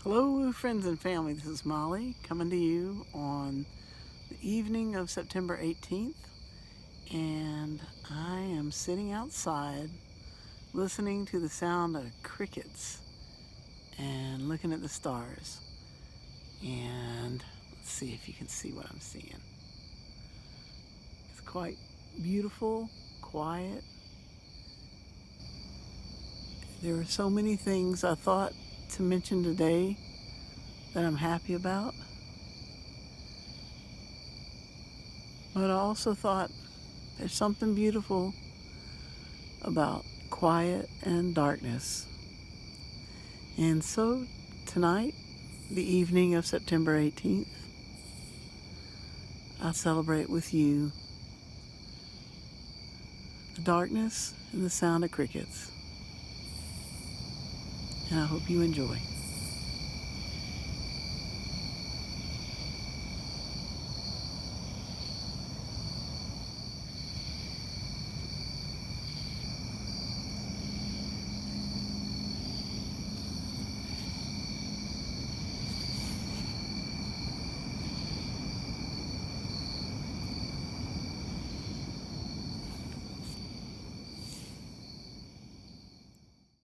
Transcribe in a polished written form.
Hello, friends and family. This is Molly coming to you on the evening of September 18th, and I am sitting outside listening to the sound of crickets and looking at the stars. And let's see if you can see what I'm seeing. It's quite beautiful, quiet. There are so many things I thought to mention today that I'm happy about. But I also thought there's something beautiful about quiet and darkness. And so tonight, the evening of September 18th, I celebrate with you the darkness and the sound of crickets. And I hope you enjoy.